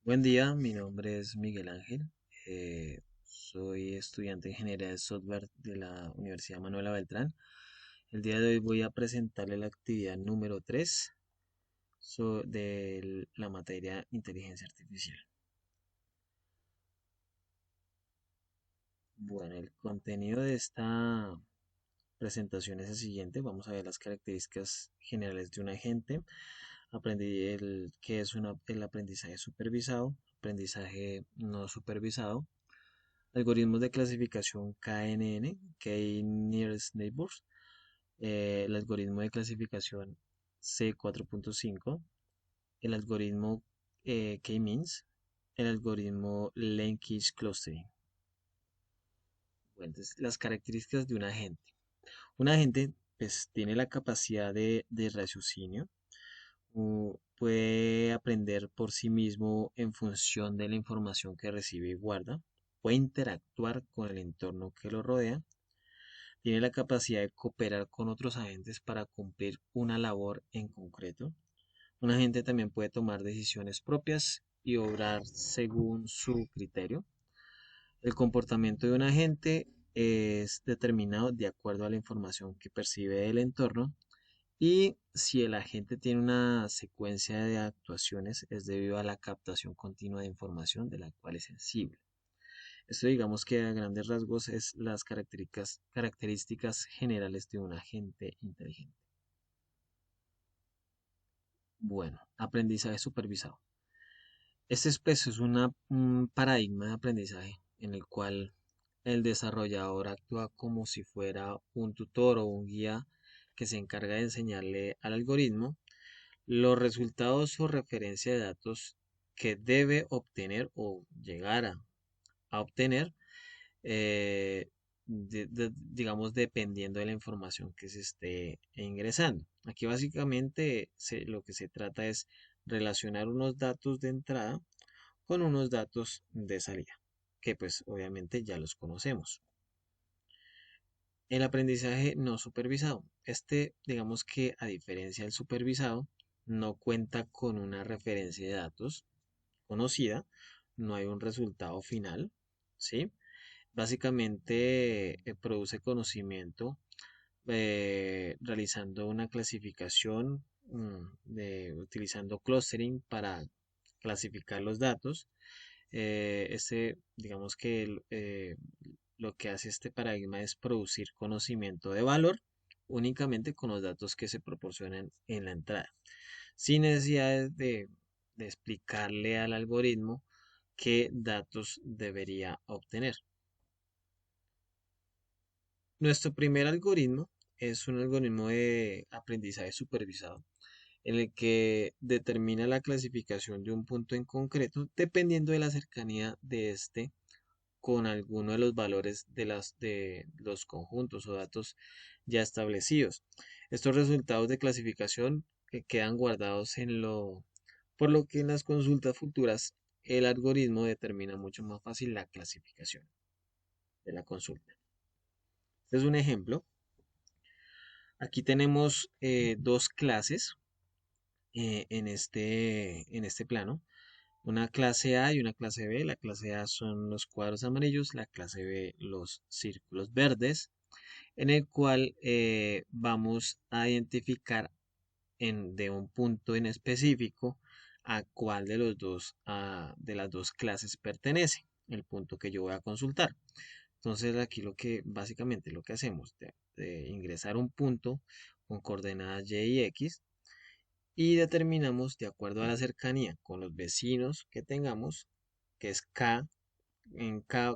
Buen día, mi nombre es Miguel Ángel. Soy estudiante de Ingeniería de Software de la Universidad Manuela Beltrán. El día de hoy voy a presentarle la actividad número 3 de la materia Inteligencia Artificial. Bueno, el contenido de esta presentación es el siguiente. Vamos a ver las características generales de un agente. Aprendí qué es el aprendizaje supervisado, aprendizaje no supervisado, algoritmos de clasificación KNN, K Nearest Neighbors, el algoritmo de clasificación C4.5, el algoritmo K-means, el algoritmo Linkage Clustering. Bueno, entonces, las características de un agente. Un agente pues, tiene la capacidad de raciocinio, puede aprender por sí mismo en función de la información que recibe y guarda, puede interactuar con el entorno que lo rodea, tiene la capacidad de cooperar con otros agentes para cumplir una labor en concreto. Un agente también puede tomar decisiones propias y obrar según su criterio. El comportamiento de un agente es determinado de acuerdo a la información que percibe del entorno y si el agente tiene una secuencia de actuaciones es debido a la captación continua de información de la cual es sensible. Esto digamos que a grandes rasgos es las características generales de un agente inteligente. Bueno, aprendizaje supervisado. Un paradigma de aprendizaje en el cual el desarrollador actúa como si fuera un tutor o un guía que se encarga de enseñarle al algoritmo los resultados o referencia de datos que debe obtener o llegar a obtener, digamos, dependiendo de la información que se esté ingresando. Aquí básicamente lo que se trata es relacionar unos datos de entrada con unos datos de salida, que pues obviamente ya los conocemos. El aprendizaje no supervisado. Digamos que a diferencia del supervisado, no cuenta con una referencia de datos conocida, no hay un resultado final, ¿sí? Básicamente produce conocimiento realizando una clasificación, utilizando clustering para clasificar los datos. Digamos que lo que hace este paradigma es producir conocimiento de valor únicamente con los datos que se proporcionan en la entrada, sin necesidad de explicarle al algoritmo qué datos debería obtener. Nuestro primer algoritmo es un algoritmo de aprendizaje supervisado en el que determina la clasificación de un punto en concreto dependiendo de la cercanía de este con alguno de los valores de los conjuntos o datos ya establecidos. Estos resultados de clasificación quedan guardados por lo que en las consultas futuras el algoritmo determina mucho más fácil la clasificación de la consulta. Este es un ejemplo. Aquí tenemos dos clases en este plano. Una clase A y una clase B. La clase A son los cuadros amarillos, la clase B los círculos verdes, en el cual vamos a identificar de un punto en específico a cuál de de las dos clases pertenece, el punto que yo voy a consultar. Entonces aquí básicamente lo que hacemos de ingresar un punto con coordenadas Y y X y determinamos de acuerdo a la cercanía con los vecinos que tengamos, que es K.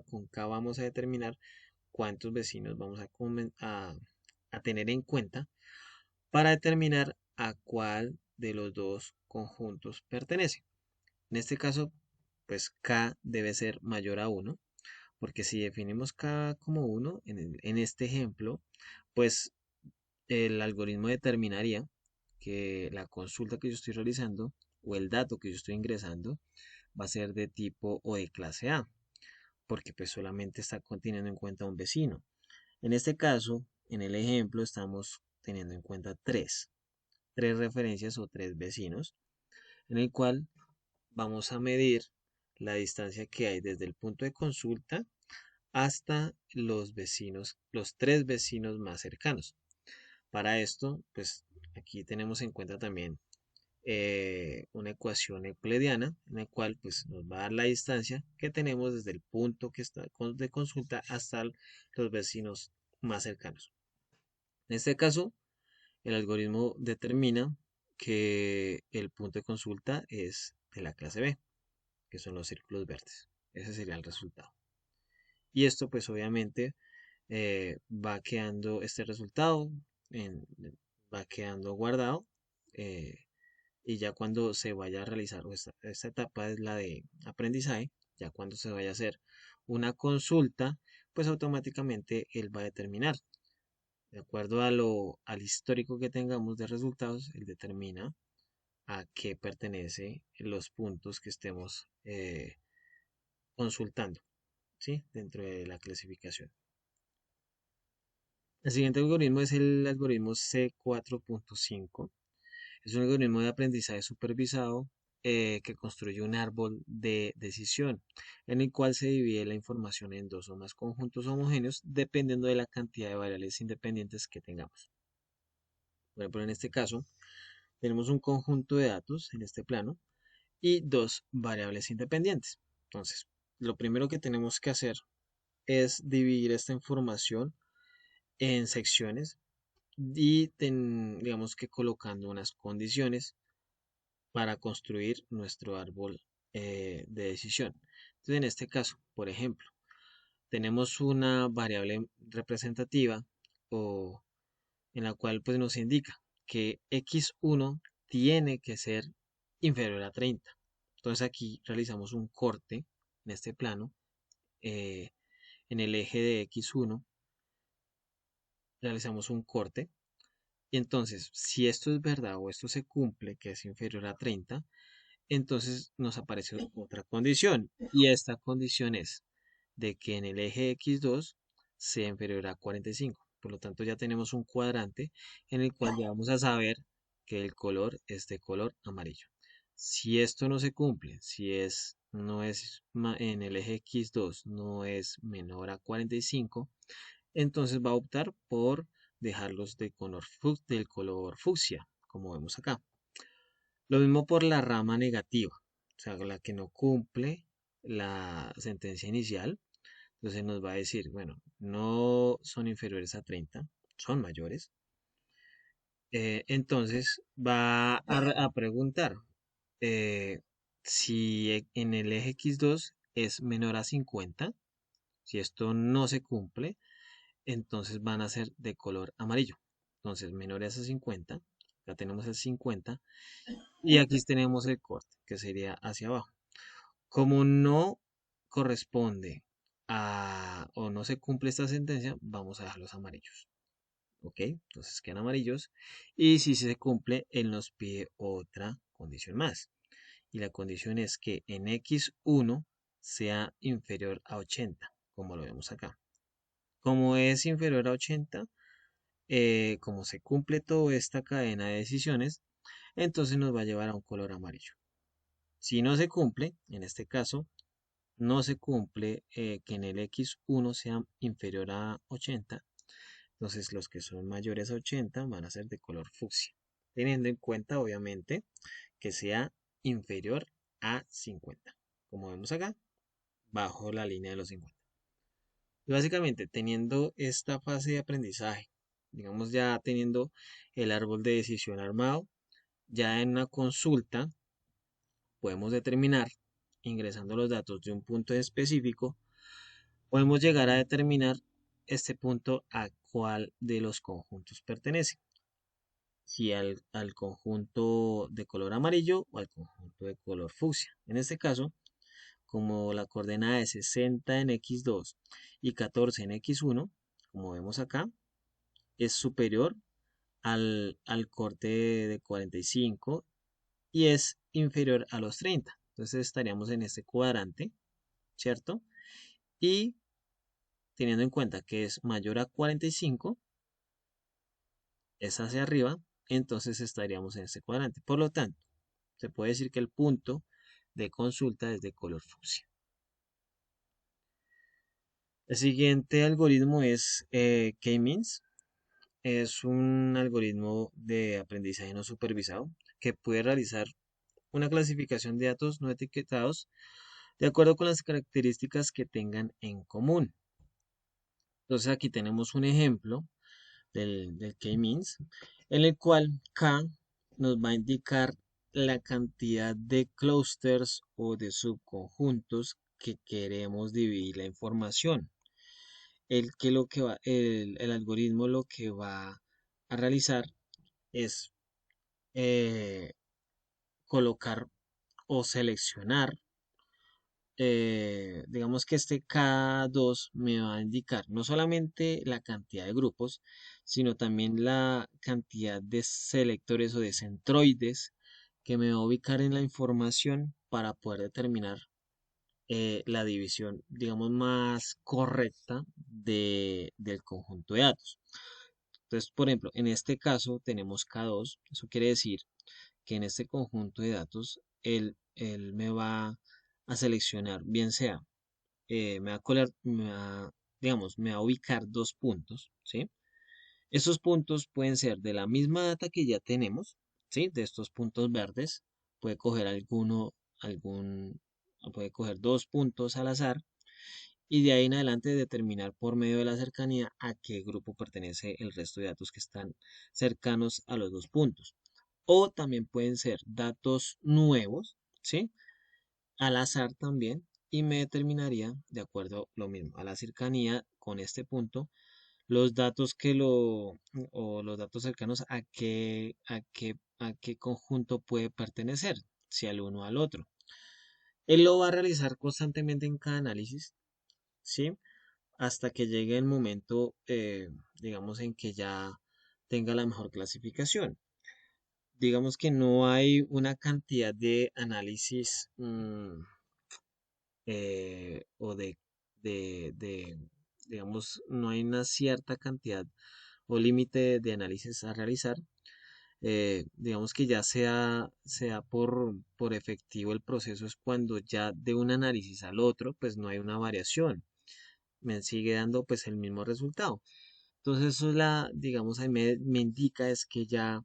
Con K vamos a determinar cuántos vecinos vamos a tener en cuenta para determinar a cuál de los dos conjuntos pertenece. En este caso, pues K debe ser mayor a 1, porque si definimos K como 1 en este ejemplo, pues el algoritmo determinaría que la consulta que yo estoy realizando o el dato que yo estoy ingresando va a ser de tipo o de clase A, porque pues solamente está teniendo en cuenta un vecino. En este caso, en el ejemplo, estamos teniendo en cuenta tres referencias o tres vecinos, en el cual vamos a medir la distancia que hay desde el punto de consulta hasta los vecinos, los tres vecinos más cercanos. Para esto, pues aquí tenemos en cuenta también una ecuación euclidiana en la cual pues nos va a dar la distancia que tenemos desde el punto que está de consulta hasta los vecinos más cercanos. En este caso, el algoritmo determina que el punto de consulta es de la clase B, que son los círculos verdes. Ese sería el resultado. Y esto pues obviamente va quedando este resultado, en- va quedando guardado. eh, y ya cuando se vaya a realizar, o esta etapa es la de aprendizaje, ya cuando se vaya a hacer una consulta, pues automáticamente él va a determinar, de acuerdo al histórico que tengamos de resultados, él determina a qué pertenece los puntos que estemos consultando, ¿sí? Dentro de la clasificación. El siguiente algoritmo es el algoritmo C4.5. Es un algoritmo de aprendizaje supervisado que construye un árbol de decisión en el cual se divide la información en dos o más conjuntos homogéneos dependiendo de la cantidad de variables independientes que tengamos. Por ejemplo, en este caso, tenemos un conjunto de datos en este plano y dos variables independientes. Entonces, lo primero que tenemos que hacer es dividir esta información en secciones y digamos que colocando unas condiciones para construir nuestro árbol de decisión. Entonces, en este caso, por ejemplo, tenemos una variable representativa o en la cual pues nos indica que x1 tiene que ser inferior a 30. Entonces aquí realizamos un corte en este plano, eh, en el eje de x1 realizamos un corte. Y entonces, si esto es verdad o esto se cumple, que es inferior a 30, entonces nos aparece otra condición. Y esta condición es de que en el eje x2 sea inferior a 45. Por lo tanto, ya tenemos un cuadrante en el cual ya vamos a saber que el color es de color amarillo. Si esto no se cumple, si no es en el eje x2 no es menor a 45, entonces va a optar por dejarlos del color fucsia, como vemos acá. Lo mismo por la rama negativa, o sea, la que no cumple la sentencia inicial. Entonces nos va a decir, bueno, no son inferiores a 30, son mayores. Entonces va a preguntar eh, si en el eje x2 es menor a 50. Si esto no se cumple, entonces van a ser de color amarillo. Entonces, menores a 50, ya tenemos el 50, y aquí tenemos el corte, que sería hacia abajo. Como no corresponde o no se cumple esta sentencia, vamos a dejar los amarillos. ¿Ok? Entonces quedan amarillos. Y si se cumple, él nos pide otra condición más. Y la condición es que en x1 sea inferior a 80, como lo vemos acá. Como es inferior a 80, como se cumple toda esta cadena de decisiones, entonces nos va a llevar a un color amarillo. Si no se cumple, en este caso, no se cumple que en el x1 sea inferior a 80, entonces los que son mayores a 80 van a ser de color fucsia, teniendo en cuenta obviamente que sea inferior a 50, como vemos acá, bajo la línea de los 50. Y básicamente teniendo esta fase de aprendizaje, digamos ya teniendo el árbol de decisión armado, ya en una consulta podemos determinar, ingresando los datos de un punto específico, podemos llegar a determinar este punto a cuál de los conjuntos pertenece. Si al conjunto de color amarillo o al conjunto de color fucsia. En este caso, como la coordenada es 60 en x2 y 14 en x1, como vemos acá, es superior al corte de 45 y es inferior a los 30. Entonces estaríamos en este cuadrante, ¿cierto? Y teniendo en cuenta que es mayor a 45, es hacia arriba, entonces estaríamos en este cuadrante. Por lo tanto, se puede decir que el punto de consulta es de color fucsia. El siguiente algoritmo es K-means. Es un algoritmo de aprendizaje no supervisado que puede realizar una clasificación de datos no etiquetados de acuerdo con las características que tengan en común. Entonces aquí tenemos un ejemplo del K-means, en el cual K nos va a indicar la cantidad de clusters o de subconjuntos que queremos dividir la información. El algoritmo lo que va a realizar es eh, colocar o seleccionar, digamos que este K2 me va a indicar no solamente la cantidad de grupos, sino también la cantidad de selectores o de centroides que me va a ubicar en la información para poder determinar la división, digamos, más correcta del conjunto de datos. Entonces, por ejemplo, en este caso tenemos K2, eso quiere decir que en este conjunto de datos él me va a seleccionar, bien sea, me va a digamos, me va a ubicar dos puntos, ¿sí? Estos puntos pueden ser de la misma data que ya tenemos, ¿sí? De estos puntos verdes, puede coger algún, puede coger dos puntos al azar y de ahí en adelante determinar por medio de la cercanía a qué grupo pertenece el resto de datos que están cercanos a los dos puntos. O también pueden ser datos nuevos, ¿sí? Al azar también, y me determinaría, de acuerdo lo mismo, a la cercanía con este punto, los datos o los datos cercanos a qué conjunto puede pertenecer, si al uno o al otro. Él lo va a realizar constantemente en cada análisis, ¿sí? Hasta que llegue el momento, digamos, en que ya tenga la mejor clasificación. Digamos que no hay una cantidad de análisis o digamos, no hay una cierta cantidad o límite de análisis a realizar. Digamos que ya sea por efectivo el proceso es cuando ya de un análisis al otro, pues no hay una variación, me sigue dando pues el mismo resultado. Entonces eso es digamos, ahí me indica es que ya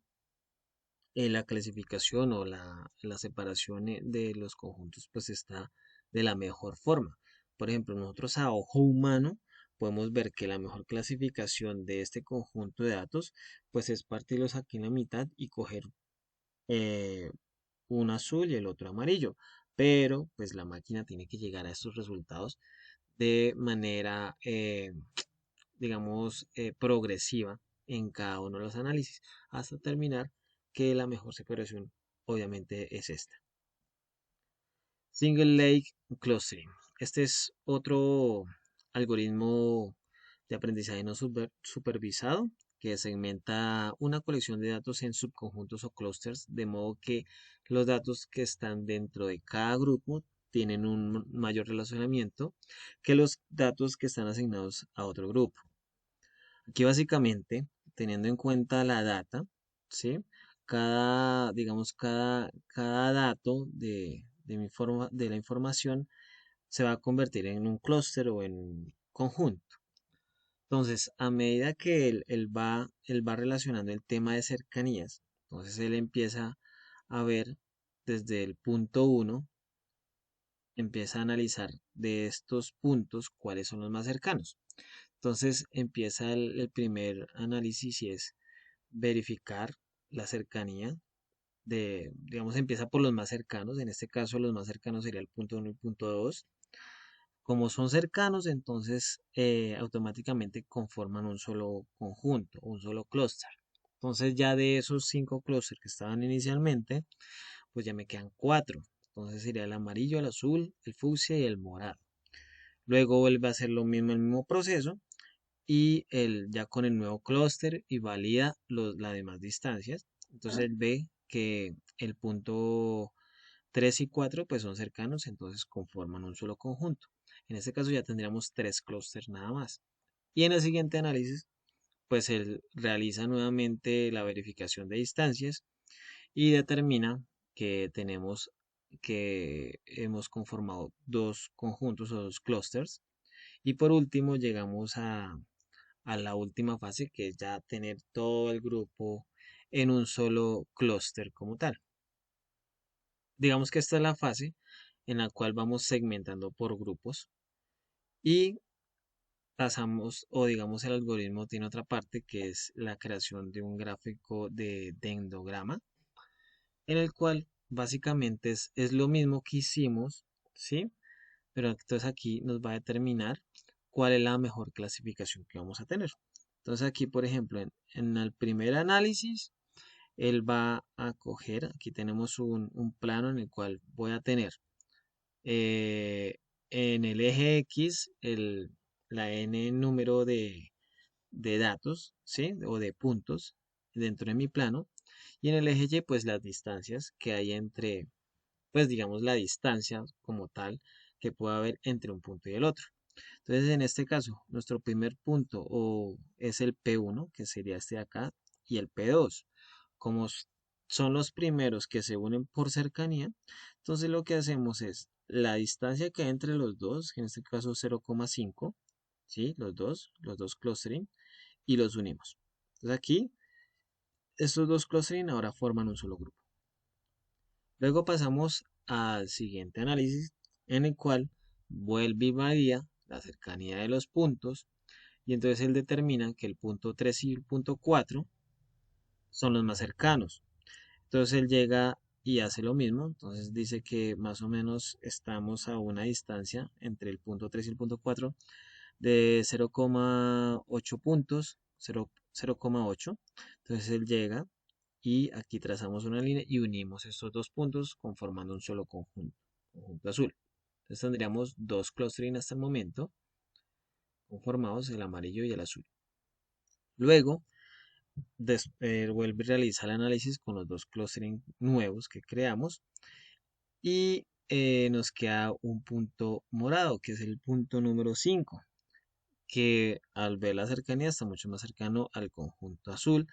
la clasificación o la separación de los conjuntos pues está de la mejor forma. Por ejemplo, nosotros a ojo humano podemos ver que la mejor clasificación de este conjunto de datos pues es partirlos aquí en la mitad y coger eh, un azul y el otro amarillo. Pero pues la máquina tiene que llegar a estos resultados de manera, digamos, progresiva en cada uno de los análisis, hasta terminar que la mejor separación obviamente es esta. Single Lake Clustering. Este es otro algoritmo de aprendizaje no supervisado que segmenta una colección de datos en subconjuntos o clusters, de modo que los datos que están dentro de cada grupo tienen un mayor relacionamiento que los datos que están asignados a otro grupo. Aquí básicamente, teniendo en cuenta la data, ¿sí? Digamos, cada dato de la información se va a convertir en un clúster o en un conjunto. Entonces, a medida que él va relacionando el tema de cercanías, entonces él empieza a ver desde el punto uno, empieza a analizar de estos puntos cuáles son los más cercanos. Entonces empieza el primer análisis y es verificar la cercanía digamos, empieza por los más cercanos. En este caso, los más cercanos sería el punto 1 y el punto 2. Como son cercanos, entonces automáticamente conforman un solo conjunto, un solo clúster. Entonces ya de esos 5 clústeres que estaban inicialmente, pues ya me quedan 4. Entonces sería el amarillo, el azul, el fucsia y el morado. Luego vuelve a hacer lo mismo, el mismo proceso y él ya con el nuevo clúster y valida las demás distancias. Entonces él ve que el punto 3 y 4 pues son cercanos, entonces conforman un solo conjunto. En este caso ya tendríamos 3 clústeres nada más. Y en el siguiente análisis pues él realiza nuevamente la verificación de distancias y determina que tenemos que hemos conformado dos conjuntos o dos clusters. Y por último llegamos a la última fase, que es ya tener todo el grupo en un solo clúster como tal. Digamos que esta es la fase en la cual vamos segmentando por grupos y pasamos, o digamos el algoritmo tiene otra parte que es la creación de un gráfico de dendrograma, en el cual básicamente es lo mismo que hicimos, ¿sí? Pero entonces aquí nos va a determinar cuál es la mejor clasificación que vamos a tener. Entonces aquí, por ejemplo, en el primer análisis, él va a coger, aquí tenemos un plano en el cual voy a tener eh, en el eje X la n número de datos, ¿sí? O de puntos dentro de mi plano. Y en el eje Y, pues las distancias que hay entre, pues digamos la distancia como tal que puede haber entre un punto y el otro. Entonces, en este caso, nuestro primer punto es el P1, que sería este de acá, y el P2. Como son los primeros que se unen por cercanía, entonces lo que hacemos es la distancia que hay entre los dos, que en este caso es 0,5, ¿sí? Los dos clustering, y los unimos. Entonces aquí, estos dos clustering ahora forman un solo grupo. Luego pasamos al siguiente análisis, en el cual vuelve y varía la cercanía de los puntos, y entonces él determina que el punto 3 y el punto 4 son los más cercanos. Entonces él llega y hace lo mismo, entonces dice que más o menos estamos a una distancia entre el punto 3 y el punto 4 de 0,8 puntos, 0,8. Entonces él llega y aquí trazamos una línea y unimos estos dos puntos conformando un solo conjunto, conjunto azul. Entonces tendríamos dos clustering hasta el momento, conformados el amarillo y el azul. Luego, vuelve y realiza el análisis con los dos clustering nuevos que creamos y nos queda un punto morado, que es el punto número 5, que al ver la cercanía está mucho más cercano al conjunto azul,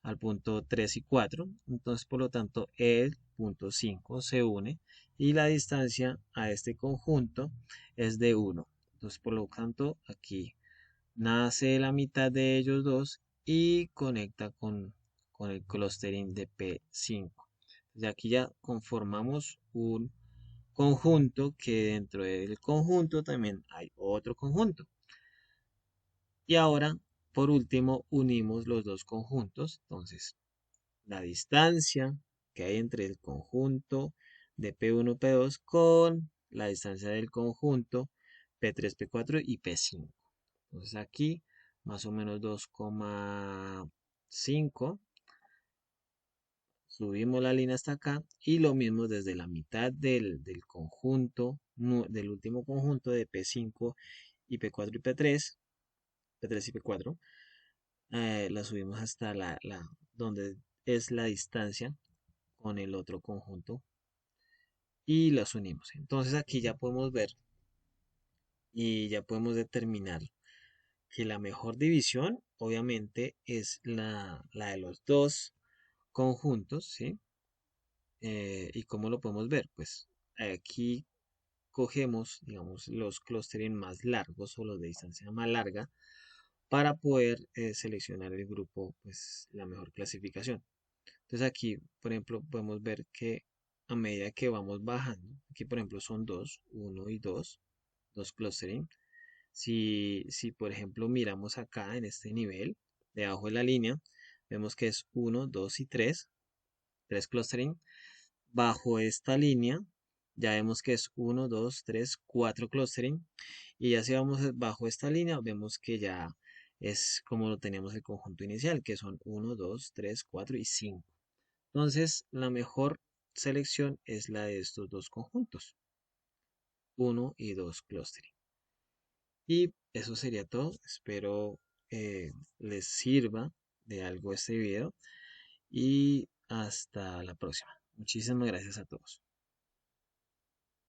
al punto 3 y 4. Entonces, por lo tanto, el punto 5 se une y la distancia a este conjunto es de 1. Entonces, por lo tanto, aquí nace la mitad de ellos dos y conecta con el clustering de P5. Entonces, aquí ya conformamos un conjunto que dentro del conjunto también hay otro conjunto. Y ahora, por último, unimos los dos conjuntos. Entonces, la distancia que hay entre el conjunto de P1, P2 con la distancia del conjunto P3, P4 y P5. Entonces aquí más o menos 2,5. Subimos la línea hasta acá y lo mismo desde la mitad del conjunto, del último conjunto de P5 y P4 y P3, P3 y P4, la subimos hasta donde es la distancia con el otro conjunto y las unimos. Entonces aquí ya podemos ver y ya podemos determinar que la mejor división obviamente es la de los dos conjuntos, ¿sí? ¿Y cómo lo podemos ver? Pues aquí cogemos, digamos, los clustering más largos o los de distancia más larga para poder seleccionar el grupo, pues la mejor clasificación. Entonces aquí, por ejemplo, podemos ver que a medida que vamos bajando, aquí por ejemplo son dos, uno y dos clustering. Si por ejemplo miramos acá en este nivel, debajo de la línea, vemos que es uno, 2 y tres clustering. Bajo esta línea, ya vemos que es uno, 2, 3, 4 clustering. Y ya si vamos bajo esta línea, vemos que ya es como lo teníamos el conjunto inicial, que son uno, 2, 3, 4 y 5. Entonces, la mejor selección es la de estos dos conjuntos, uno y 2 clustering. Y eso sería todo. Espero les sirva de algo este video y hasta la próxima. Muchísimas gracias a todos.